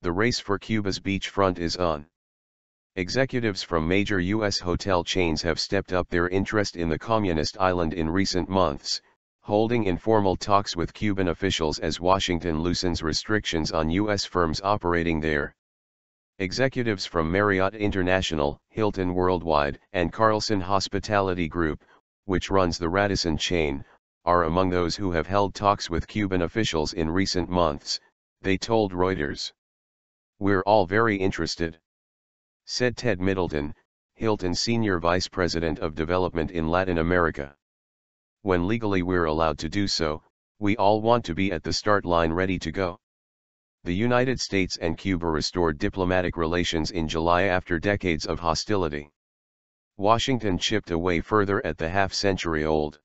The race for Cuba's beachfront is on. Executives from major U.S. hotel chains have stepped up their interest in the communist island in recent months, holding informal talks with Cuban officials as Washington loosens restrictions on U.S. firms operating there. Executives from Marriott International, Hilton Worldwide, and Carlson Hospitality Group, which runs the Radisson chain, are among those who have held talks with Cuban officials in recent months, they told Reuters. "We're all very interested," said Ted Middleton, Hilton Senior Vice President of Development in Latin America. "When legally we're allowed to do so, we all want to be at the start line ready to go." The United States and Cuba restored diplomatic relations in July after decades of hostility. Washington chipped away further at the half-century-old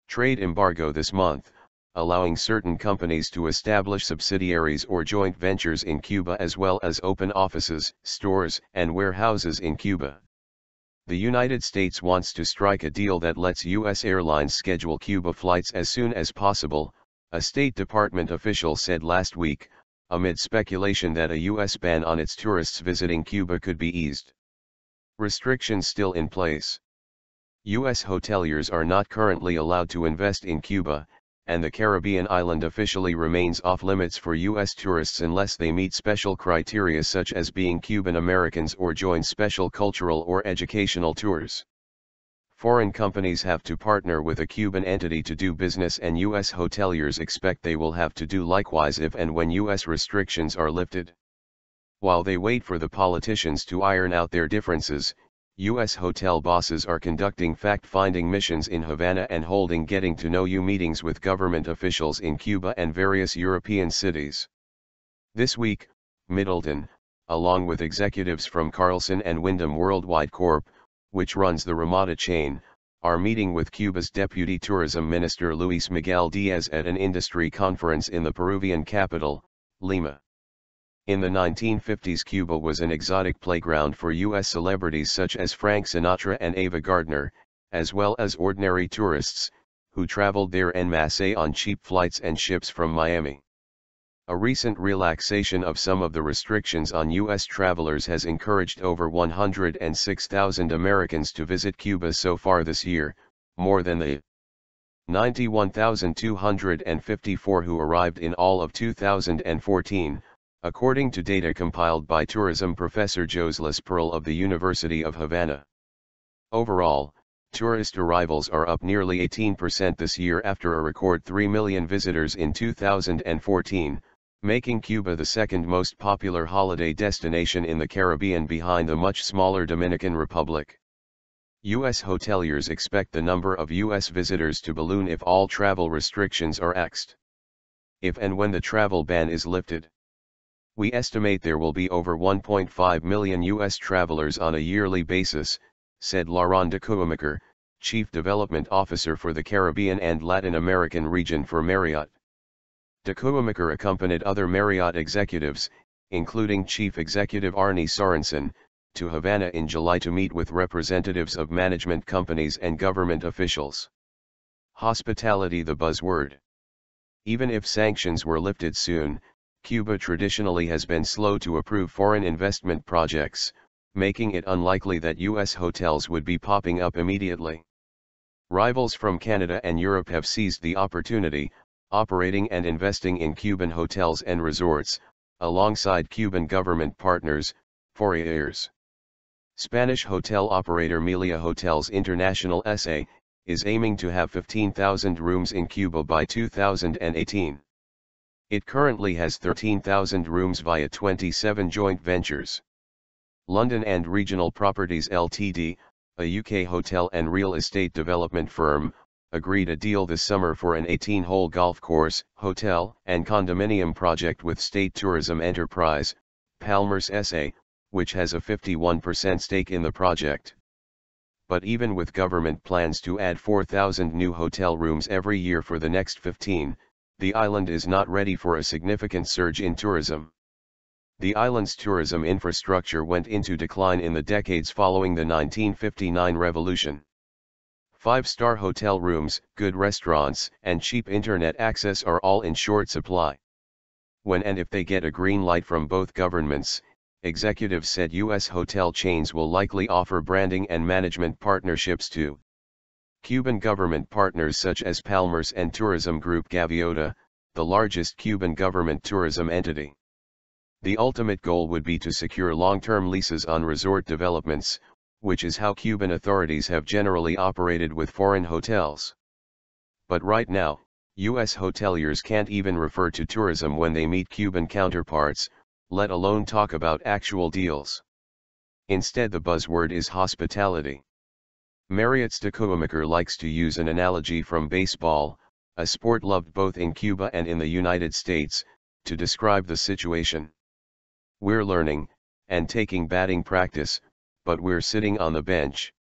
trade embargo this month, allowing certain companies to establish subsidiaries or joint ventures in Cuba as well as open offices, stores, and warehouses in Cuba. The United States wants to strike a deal that lets U.S. airlines schedule Cuba flights as soon as possible, a State Department official said last week, amid speculation that a U.S. ban on its tourists visiting Cuba could be eased. Restrictions still in place. U.S. hoteliers are not currently allowed to invest in Cuba, and the Caribbean island officially remains off-limits for U.S. tourists unless they meet special criteria such as being Cuban Americans or join special cultural or educational tours. Foreign companies have to partner with a Cuban entity to do business, and U.S. hoteliers expect they will have to do likewise if and when U.S. restrictions are lifted. While they wait for the politicians to iron out their differences, U.S. hotel bosses are conducting fact-finding missions in Havana and holding getting-to-know-you meetings with government officials in Cuba and various European cities. This week, Middleton, along with executives from Carlson and Wyndham Worldwide Corp., which runs the Ramada chain, are meeting with Cuba's Deputy Tourism Minister Luis Miguel Diaz at an industry conference in the Peruvian capital, Lima. In the 1950s, Cuba was an exotic playground for U.S. celebrities such as Frank Sinatra and Ava Gardner, as well as ordinary tourists, who traveled there en masse on cheap flights and ships from Miami. A recent relaxation of some of the restrictions on U.S. travelers has encouraged over 106,000 Americans to visit Cuba so far this year, more than the 91,254 who arrived in all of 2014. According to data compiled by tourism professor Joslas Pearl of the University of Havana. Overall, tourist arrivals are up nearly 18% this year after a record 3 million visitors in 2014, making Cuba the second most popular holiday destination in the Caribbean behind the much smaller Dominican Republic. U.S. hoteliers expect the number of U.S. visitors to balloon if all travel restrictions are axed. If and when the travel ban is lifted. We estimate there will be over 1.5 million U.S. travelers on a yearly basis, said Laurent Decoemaker, Chief Development Officer for the Caribbean and Latin American region for Marriott. Decoemaker accompanied other Marriott executives, including Chief Executive Arne Sorensen, to Havana in July to meet with representatives of management companies and government officials. Hospitality the buzzword. Even if sanctions were lifted soon, Cuba traditionally has been slow to approve foreign investment projects, making it unlikely that U.S. hotels would be popping up immediately. Rivals from Canada and Europe have seized the opportunity, operating and investing in Cuban hotels and resorts, alongside Cuban government partners, for years. Spanish hotel operator Melia Hotels International S.A., is aiming to have 15,000 rooms in Cuba by 2018. It currently has 13,000 rooms via 27 joint ventures. London and Regional Properties Ltd., a UK hotel and real estate development firm, agreed a deal this summer for an 18-hole golf course, hotel, and condominium project with State Tourism Enterprise, Palmers SA, which has a 51% stake in the project. But even with government plans to add 4,000 new hotel rooms every year for the next 15, the island is not ready for a significant surge in tourism. The island's tourism infrastructure went into decline in the decades following the 1959 revolution. Five-star hotel rooms, good restaurants, and cheap internet access are all in short supply. When and if they get a green light from both governments, executives said U.S. hotel chains will likely offer branding and management partnerships to Cuban government partners such as Palmers and tourism group Gaviota, the largest Cuban government tourism entity. The ultimate goal would be to secure long-term leases on resort developments, which is how Cuban authorities have generally operated with foreign hotels. But right now, U.S. hoteliers can't even refer to tourism when they meet Cuban counterparts, let alone talk about actual deals. Instead, the buzzword is hospitality. Marriott Stokoemaker likes to use an analogy from baseball, a sport loved both in Cuba and in the United States, to describe the situation. We're learning, and taking batting practice, but we're sitting on the bench.